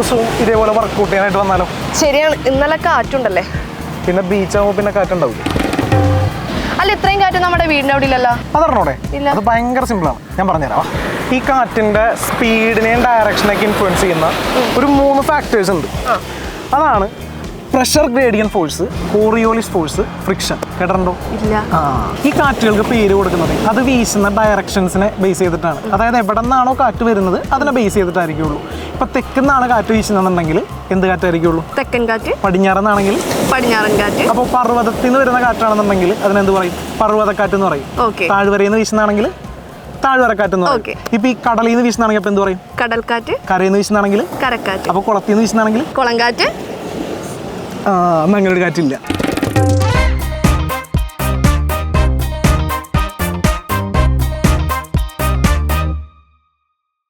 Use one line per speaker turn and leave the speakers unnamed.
ദിവസവും ഇതേപോലെ വർക്കൗട്ട് ചെയ്യാനായിട്ട് വന്നാലോ?
ശരിയാണ്, ഇന്നലെ കാറ്റുണ്ടല്ലേ.
പിന്നെ ബീച്ചാകുമ്പോൾ പിന്നെ കാറ്റുണ്ടാവില്ല.
അല്ല, ഇത്രയും കാറ്റ് നമ്മുടെ വീടിൻ്റെ അവിടെ ഇല്ലല്ലോ.
അതറിഞ്ഞോടെ? അത് ഭയങ്കര സിമ്പിളാണ്, ഞാൻ പറഞ്ഞുതരാം. ഈ കാറ്റിന്റെ സ്പീഡിനെയും ഡയറക്ഷനൊക്കെ ഇൻഫ്ലുവൻസ് ചെയ്യുന്ന ഒരു 3 ഫാക്ടേഴ്സ് ഉണ്ട്. അതാണ് pressure gradient force, Coriolis force, friction. കേട്ടിട്ടുണ്ടോ?
ഇല്ല.
ഈ കാറ്റുകൾക്ക് പേര് കൊടുക്കുന്നത് അത് വീശുന്ന ഡയറക്ഷൻസിനെ ബേസ് ചെയ്തിട്ടാണ്. അതായത് എവിടെ നിന്നാണോ കാറ്റ് വരുന്നത് അതിനെ ബേസ് ചെയ്തിട്ടായിരിക്കുള്ളൂ. ഇപ്പൊ തെക്കുന്നാണ് കാറ്റ് വീശുന്നുണ്ടെങ്കിൽ എന്ത് കാറ്റായിരിക്കുള്ളൂ?
തെക്കൻ കാറ്റ്.
പടിഞ്ഞാറെന്നാണെങ്കിൽ
പടിഞ്ഞാറൻ കാറ്റ്.
അപ്പോൾ പർവ്വതത്തിൽ നിന്ന് വരുന്ന കാറ്റാണെന്നുണ്ടെങ്കിൽ അതിനെന്ത് പറയും? പർവ്വതക്കാറ്റ് എന്ന് പറയും. താഴ്വരയിൽ നിന്ന് വീശുന്നതാണെങ്കിൽ താഴ്വരക്കാറ്റ് എന്ന് പറയും. ഇപ്പൊ ഈ കടലിൽ നിന്ന് വീശുന്നാണെങ്കിൽ അപ്പൊ എന്ത് പറയും?
കടൽക്കാറ്റ്.
കരയിൽ നിന്ന് വീശുന്നാണെങ്കിൽ
കരക്കാറ്റ്.
അപ്പൊ കുളത്തിൽ നിന്ന് വീശുന്നാണെങ്കിൽ
കുളങ്കാറ്റ്.
അങ്ങനെ ഒരു കാറ്റില്ല.